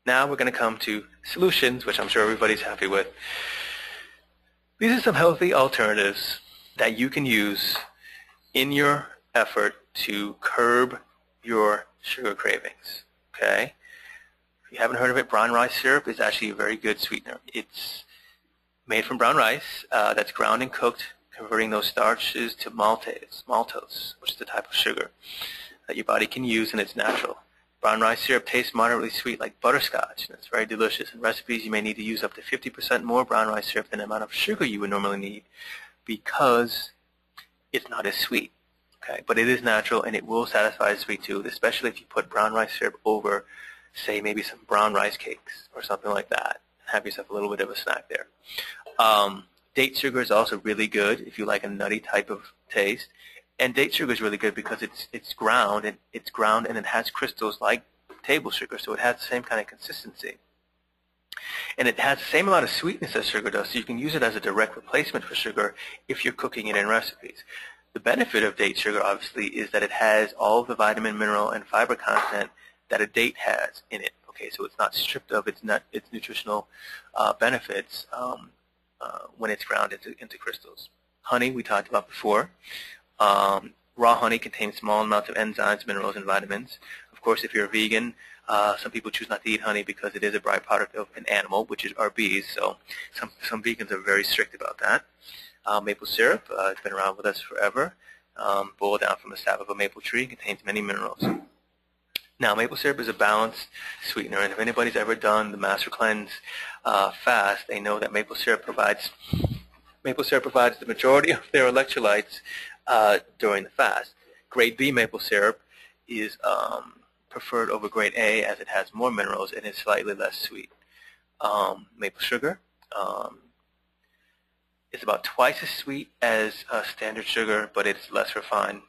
Now we're going to come to solutions, which I'm sure everybody's happy with. These are some healthy alternatives that you can use in your effort to curb your sugar cravings. Okay? If you haven't heard of it, brown rice syrup is actually a very good sweetener. It's made from brown rice that's ground and cooked, converting those starches to maltose, which is the type of sugar that your body can use, and it's natural. Brown rice syrup tastes moderately sweet like butterscotch, and it's very delicious. In recipes, you may need to use up to 50% more brown rice syrup than the amount of sugar you would normally need because it's not as sweet. Okay, but it is natural, and it will satisfy a sweet tooth, especially if you put brown rice syrup over, say, maybe some brown rice cakes or something like that. Have yourself a little bit of a snack there. Date sugar is also really good if you like a nutty type of taste. And date sugar is really good because it's ground and it has crystals like table sugar, so it has the same kind of consistency. And it has the same amount of sweetness as sugar does, so you can use it as a direct replacement for sugar if you're cooking it in recipes. The benefit of date sugar, obviously, is that it has all of the vitamin, mineral, and fiber content that a date has in it. Okay, so it's not stripped of its nutritional benefits when it's ground into crystals. Honey, we talked about before. Raw honey contains small amounts of enzymes, minerals, and vitamins. Of course, if you're a vegan, some people choose not to eat honey because it is a byproduct of an animal, which are bees. So some vegans are very strict about that. Maple syrup, it's been around with us forever. Boiled down from the sap of a maple tree, contains many minerals. Now, maple syrup is a balanced sweetener, and if anybody's ever done the Master Cleanse fast, they know that maple syrup provides the majority of their electrolytes during the fast. Grade B maple syrup is preferred over grade A as it has more minerals and is slightly less sweet. Maple sugar is about twice as sweet as standard sugar, but it's less refined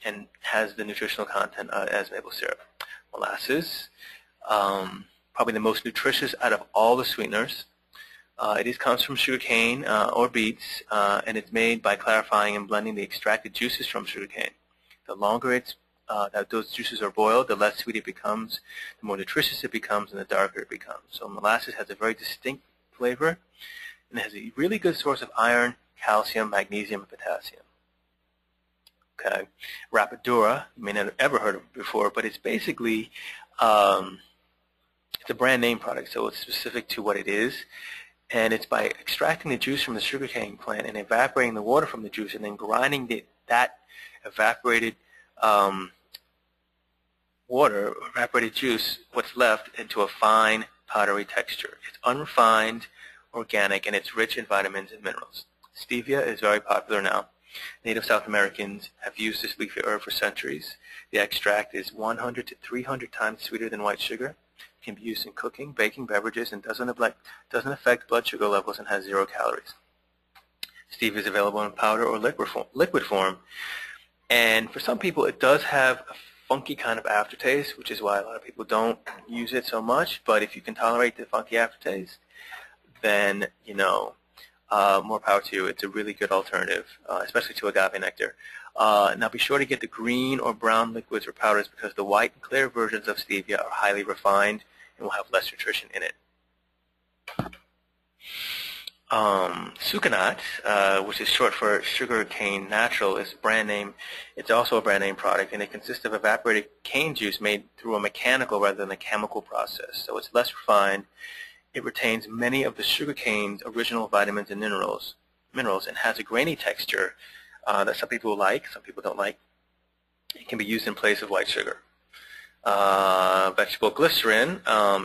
and has the nutritional content as maple syrup. Molasses, probably the most nutritious out of all the sweeteners. It comes from sugarcane or beets, and it's made by clarifying and blending the extracted juices from sugarcane. The longer that those juices are boiled, the less sweet it becomes, the more nutritious it becomes, and the darker it becomes. So molasses has a very distinct flavor, and it has a really good source of iron, calcium, magnesium, and potassium. Okay, Rapadura, you may not have ever heard of it before, but it's basically it's a brand name product, so it's specific to what it is. And it's by extracting the juice from the sugarcane plant and evaporating the water from the juice and then grinding that evaporated water, evaporated juice, what's left, into a fine powdery texture. It's unrefined, organic, and it's rich in vitamins and minerals. Stevia is very popular now. Native South Americans have used this leafy herb for centuries. The extract is 100 to 300 times sweeter than white sugar. It can be used in cooking, baking beverages, and doesn't affect blood sugar levels and has 0 calories. Stevia is available in powder or liquid form. And for some people, it does have a funky kind of aftertaste, which is why a lot of people don't use it so much. But if you can tolerate the funky aftertaste, then, more power to you. It's a really good alternative, especially to agave nectar. Now be sure to get the green or brown liquids or powders because the white and clear versions of stevia are highly refined and will have less nutrition in it. Sucanat, which is short for sugarcane natural, is a brand name. It's also a brand name product, and it consists of evaporated cane juice made through a mechanical rather than a chemical process. So it's less refined. It retains many of the sugarcane's original vitamins and minerals and has a grainy texture that some people like, some people don't like. It can be used in place of white sugar. Vegetable glycerin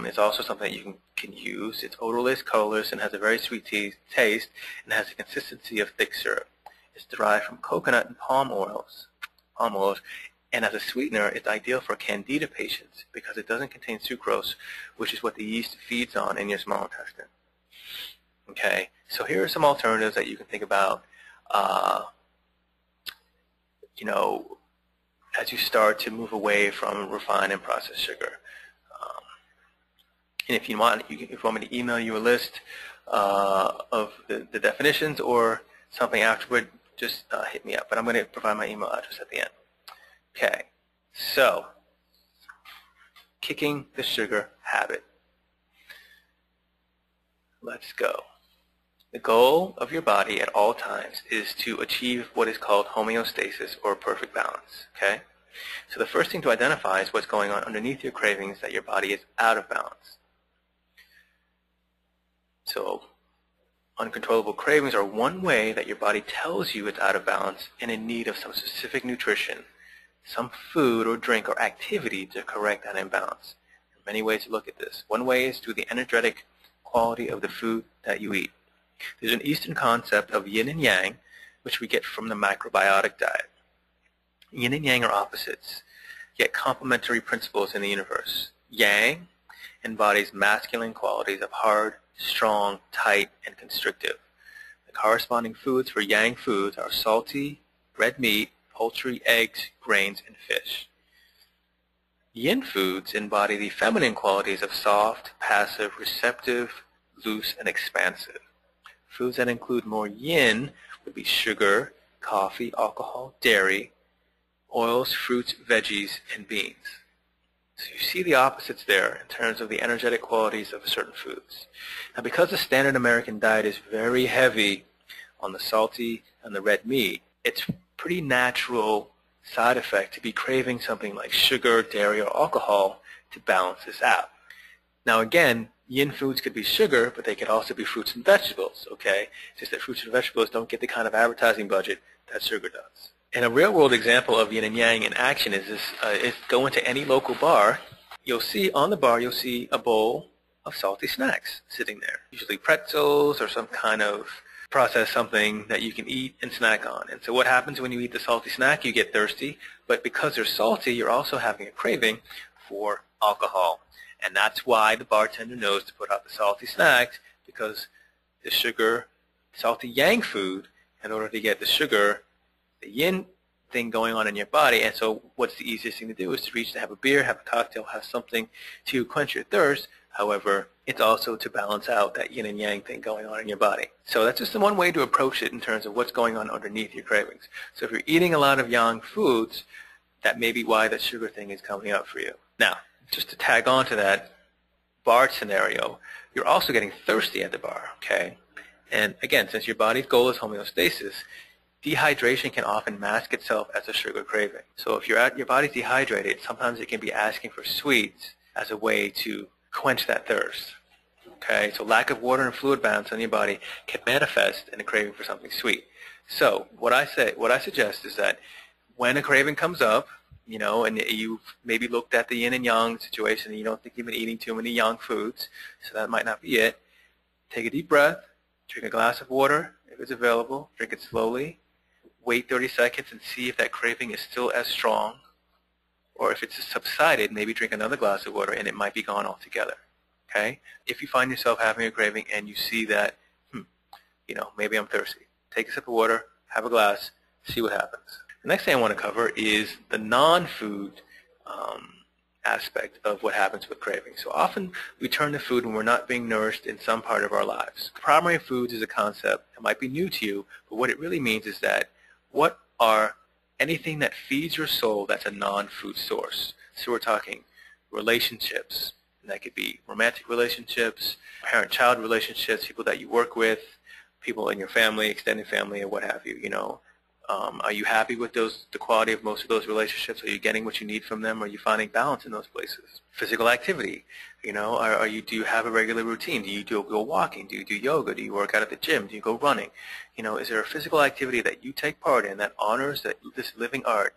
is also something that you can use. It's odorless, colorless, and has a very sweet taste and has the consistency of thick syrup. It's derived from coconut and palm oils. And as a sweetener, it's ideal for candida patients because it doesn't contain sucrose, which is what the yeast feeds on in your small intestine. Okay, so here are some alternatives that you can think about, as you start to move away from refined and processed sugar. And if you want me to email you a list of the definitions or something afterward, just hit me up. But I'm going to provide my email address at the end. Okay, so kicking the sugar habit. Let's go. The goal of your body at all times is to achieve what is called homeostasis, or perfect balance. Okay? So the first thing to identify is what's going on underneath your cravings, that your body is out of balance. So uncontrollable cravings are one way that your body tells you it's out of balance and in need of some specific nutrition, some food or drink or activity to correct that imbalance. There are many ways to look at this. One way is through the energetic quality of the food that you eat. There's an Eastern concept of yin and yang, which we get from the macrobiotic diet. Yin and yang are opposites, yet complementary principles in the universe. Yang embodies masculine qualities of hard, strong, tight, and constrictive. The corresponding foods for yang foods are salty, red meat, poultry, eggs, grains, and fish. Yin foods embody the feminine qualities of soft, passive, receptive, loose, and expansive. Foods that include more yin would be sugar, coffee, alcohol, dairy, oils, fruits, veggies, and beans. So you see the opposites there in terms of the energetic qualities of certain foods. Now, because the standard American diet is very heavy on the salty and the red meat, it's pretty natural side effect to be craving something like sugar, dairy, or alcohol to balance this out. Now again, yin foods could be sugar, but they could also be fruits and vegetables, okay? It's just that fruits and vegetables don't get the kind of advertising budget that sugar does. And a real-world example of yin and yang in action is this: go into any local bar. You'll see on the bar, you'll see a bowl of salty snacks sitting there, usually pretzels or some kind of processed something that you can eat and snack on. And so what happens when you eat the salty snack? You get thirsty, but because they're salty, you're also having a craving for alcohol. And that's why the bartender knows to put out the salty snacks, because the sugar, salty yang food, in order to get the sugar, the yin thing going on in your body. And so what's the easiest thing to do is to reach to have a beer, have a cocktail, have something to quench your thirst. However, it's also to balance out that yin and yang thing going on in your body. So that's just one way to approach it in terms of what's going on underneath your cravings. So if you're eating a lot of yang foods, that may be why that sugar thing is coming up for you. Now, just to tag on to that bar scenario, you're also getting thirsty at the bar, okay? And again, since your body's goal is homeostasis, dehydration can often mask itself as a sugar craving. So if your body's dehydrated, sometimes it can be asking for sweets as a way to quench that thirst. Okay, so lack of water and fluid balance in your body can manifest in a craving for something sweet. So what I suggest is that when a craving comes up, you know, and you've maybe looked at the yin and yang situation and you don't think you've been eating too many yang foods, so that might not be it, take a deep breath, drink a glass of water if it's available, drink it slowly, wait 30 seconds and see if that craving is still as strong, or if it's subsided, maybe drink another glass of water and it might be gone altogether. Okay? If you find yourself having a craving and you see that, you know, maybe I'm thirsty, take a sip of water, have a glass, see what happens. The next thing I want to cover is the non-food aspect of what happens with cravings. So often we turn to food when we're not being nourished in some part of our lives. Primary foods is a concept that might be new to you, but what it really means is that what are anything that feeds your soul that's a non-food source. So we're talking relationships, and that could be romantic relationships, parent-child relationships, people that you work with, people in your family, extended family, or what have you, you know. Are you happy with the quality of most of those relationships? Are you getting what you need from them? Are you finding balance in those places? Physical activity, you know, do you have a regular routine? Do you go walking? Do you do yoga? Do you work out at the gym? Do you go running? You know, is there a physical activity that you take part in that honors this living art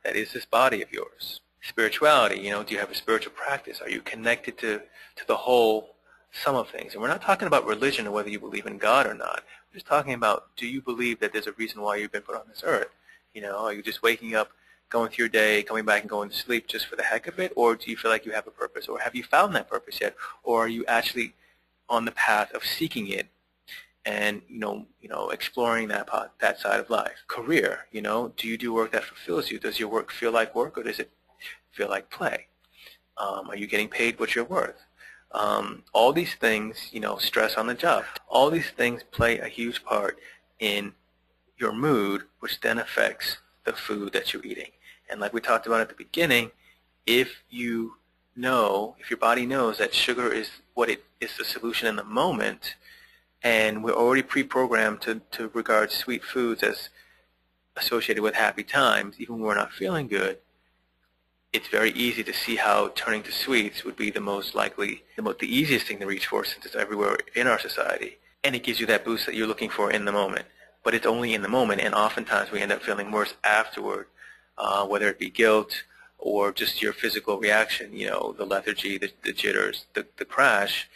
that is this body of yours? Spirituality, you know, do you have a spiritual practice? Are you connected to the whole sum of things? And we're not talking about religion or whether you believe in God or not. We're just talking about, do you believe that there's a reason why you've been put on this earth? You know, are you just waking up, going through your day, coming back and going to sleep just for the heck of it? Or do you feel like you have a purpose? Or have you found that purpose yet? Or are you actually on the path of seeking it and, you know, exploring that side of life? Career, you know, do you do work that fulfills you? Does your work feel like work, or does it feel like play? Are you getting paid what you're worth? All these things, you know, stress on the job. All these things play a huge part in your mood, which then affects the food that you're eating. And like we talked about at the beginning, if you if your body knows that sugar is what it is, the solution in the moment, and we're already pre-programmed to regard sweet foods as associated with happy times, even when we're not feeling good, it's very easy to see how turning to sweets would be the most likely, the easiest thing to reach for, since it's everywhere in our society. And it gives you that boost that you're looking for in the moment. But it's only in the moment, and oftentimes we end up feeling worse afterward, whether it be guilt or just your physical reaction, the lethargy, the jitters, the crash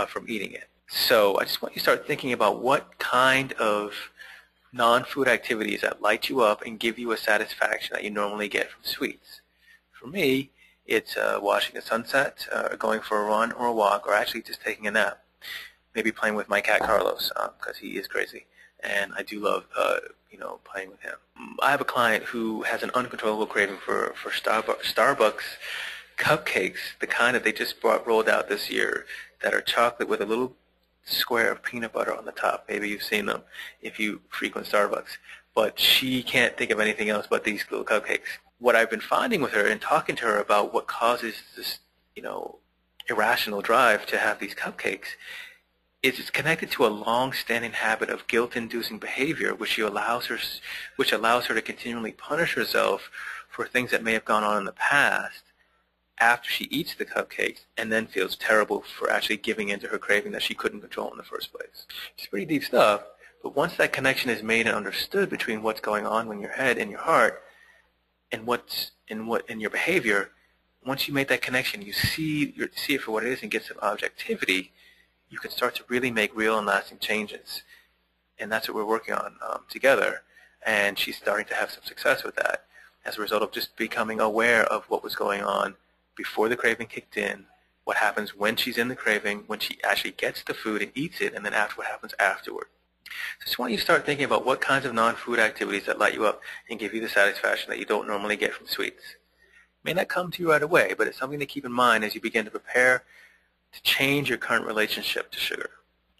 from eating it. So I just want you to start thinking about what kind of non-food activities that light you up and give you a satisfaction that you normally get from sweets. For me, it's watching the sunset, going for a run or a walk, or actually just taking a nap. Maybe playing with my cat Carlos, because he is crazy, and I do love playing with him. I have a client who has an uncontrollable craving for Starbucks cupcakes, the kind that they just rolled out this year, that are chocolate with a little square of peanut butter on the top. Maybe you've seen them if you frequent Starbucks. But she can't think of anything else but these little cupcakes. What I've been finding with her and talking to her about what causes this, irrational drive to have these cupcakes is it's connected to a long-standing habit of guilt-inducing behavior, which allows her to continually punish herself for things that may have gone on in the past after she eats the cupcakes, and then feels terrible for actually giving in to her craving that she couldn't control in the first place. It's pretty deep stuff, but once that connection is made and understood between what's going on in your head and your heart and what's in your behavior, once you make that connection, you see it for what it is and get some objectivity, you can start to really make real and lasting changes. And that's what we're working on together. And she's starting to have some success with that as a result of just becoming aware of what was going on before the craving kicked in, what happens when she's in the craving, when she actually gets the food and eats it, and then what happens afterward. So I just want you to start thinking about what kinds of non-food activities that light you up and give you the satisfaction that you don't normally get from sweets. It may not come to you right away, but it's something to keep in mind as you begin to prepare to change your current relationship to sugar.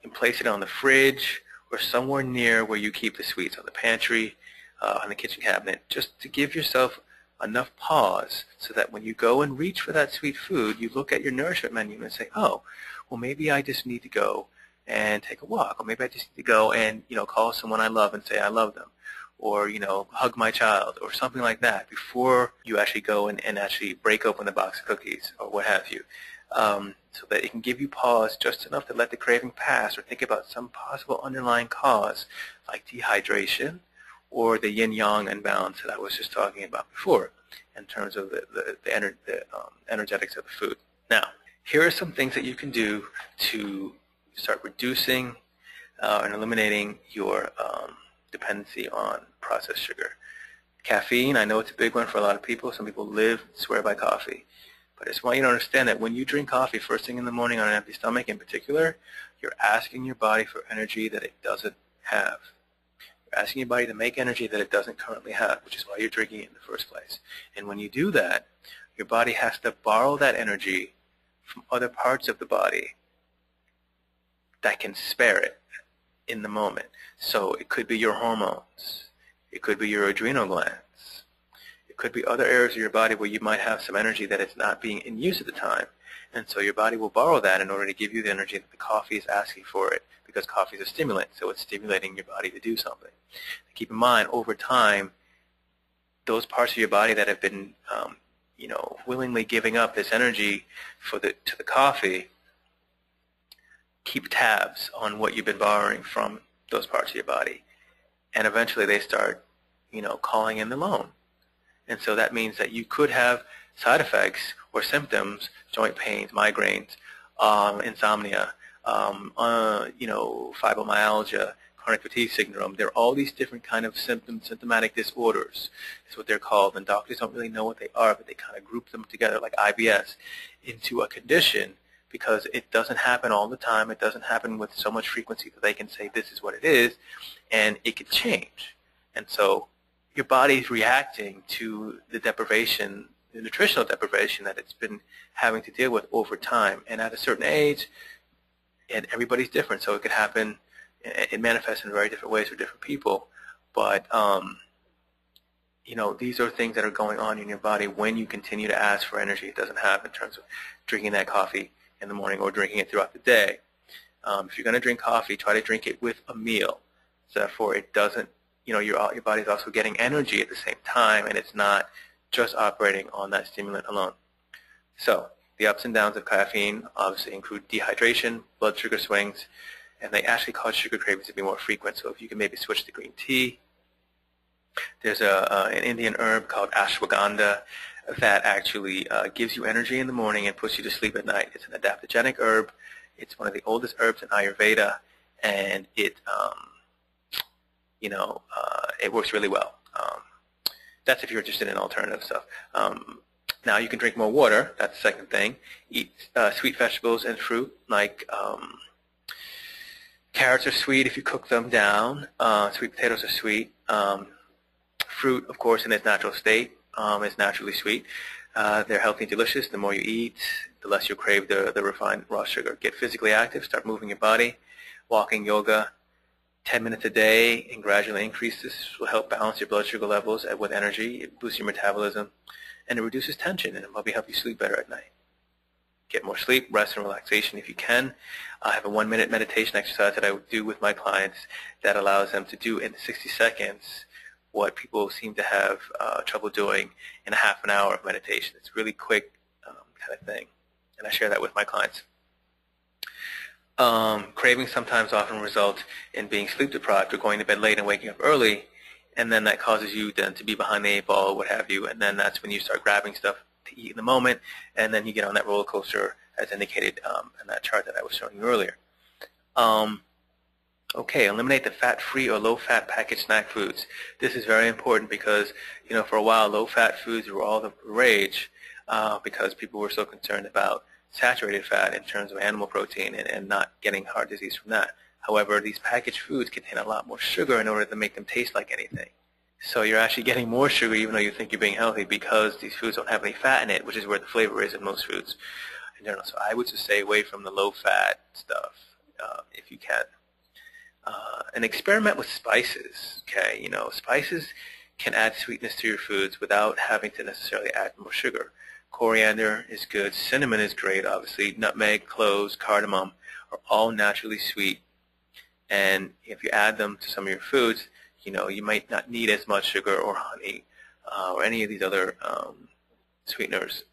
You can place it on the fridge or somewhere near where you keep the sweets, on the pantry, on the kitchen cabinet, just to give yourself enough pause so that when you go and reach for that sweet food, you look at your nourishment menu and say, oh, well, maybe I just need to go and take a walk, or maybe I just need to go and call someone I love and say I love them, or hug my child, or something like that before you actually go and actually break open the box of cookies or what have you, so that it can give you pause just enough to let the craving pass, or think about some possible underlying cause like dehydration or the yin-yang imbalance that I was just talking about before in terms of the energetics of the food. Now, here are some things that you can do to start reducing and eliminating your dependency on processed sugar. Caffeine, I know it's a big one for a lot of people. Some people swear by coffee. But I just want you to understand that when you drink coffee first thing in the morning on an empty stomach in particular, you're asking your body for energy that it doesn't have. You're asking your body to make energy that it doesn't currently have, which is why you're drinking it in the first place. And when you do that, your body has to borrow that energy from other parts of the body that can spare it in the moment. So it could be your hormones. It could be your adrenal glands. It could be other areas of your body where you might have some energy that is not being in use at the time. And so your body will borrow that in order to give you the energy that the coffee is asking for it, because coffee is a stimulant, so it's stimulating your body to do something. Keep in mind, over time, those parts of your body that have been willingly giving up this energy to the coffee, keep tabs on what you've been borrowing from those parts of your body. And eventually they start, calling in the loan. And so that means that you could have side effects or symptoms, joint pains, migraines, insomnia, fibromyalgia, chronic fatigue syndrome. There are all these different kind of symptomatic disorders. That's what they're called. And doctors don't really know what they are, but they kind of group them together like IBS into a condition, because it doesn't happen all the time. It doesn't happen with so much frequency that they can say this is what it is, and it could change. And so your body's reacting to the deprivation, the nutritional deprivation that it's been having to deal with over time. And at a certain age, and everybody's different, so it could happen, it manifests in very different ways for different people. But these are things that are going on in your body when you continue to ask for energy it doesn't have in terms of drinking that coffee in the morning or drinking it throughout the day. If you're going to drink coffee, try to drink it with a meal. So therefore it doesn't, your body's also getting energy at the same time, and it's not just operating on that stimulant alone. So the ups and downs of caffeine obviously include dehydration, blood sugar swings, and they actually cause sugar cravings to be more frequent. So if you can maybe switch to green tea. There's an Indian herb called ashwagandha that actually gives you energy in the morning and puts you to sleep at night. It's an adaptogenic herb. It's one of the oldest herbs in Ayurveda, and it works really well. That's if you're interested in alternative stuff. Now you can drink more water. That's the second thing. Eat sweet vegetables and fruit, like carrots are sweet if you cook them down. Sweet potatoes are sweet. Fruit, of course, in its natural state is naturally sweet. They're healthy and delicious. The more you eat, the less you'll crave the refined raw sugar. Get physically active. Start moving your body. Walking, yoga, 10 minutes a day, and gradually increase this will help balance your blood sugar levels with energy. It boosts your metabolism, and it reduces tension, and it will help you sleep better at night. Get more sleep, rest, and relaxation if you can. I have a 1-minute meditation exercise that I do with my clients that allows them to do in 60 seconds what people seem to have trouble doing in a half an hour of meditation. It's really quick kind of thing, and I share that with my clients. Cravings sometimes often result in being sleep deprived or going to bed late and waking up early, and then that causes you then to be behind the 8 ball or what have you, and then that's when you start grabbing stuff to eat in the moment, and then you get on that roller coaster as indicated in that chart that I was showing you earlier. Okay, eliminate the fat-free or low-fat packaged snack foods. This is very important because, for a while, low-fat foods were all the rage because people were so concerned about saturated fat in terms of animal protein and not getting heart disease from that. However, these packaged foods contain a lot more sugar in order to make them taste like anything. So you're actually getting more sugar even though you think you're being healthy because these foods don't have any fat in it, which is where the flavor is in most foods in general. So I would just stay away from the low-fat stuff if you can. And experiment with spices. Okay, spices can add sweetness to your foods without having to necessarily add more sugar. Coriander is good. Cinnamon is great, obviously. Nutmeg, cloves, cardamom are all naturally sweet. And if you add them to some of your foods, you might not need as much sugar or honey or any of these other sweeteners.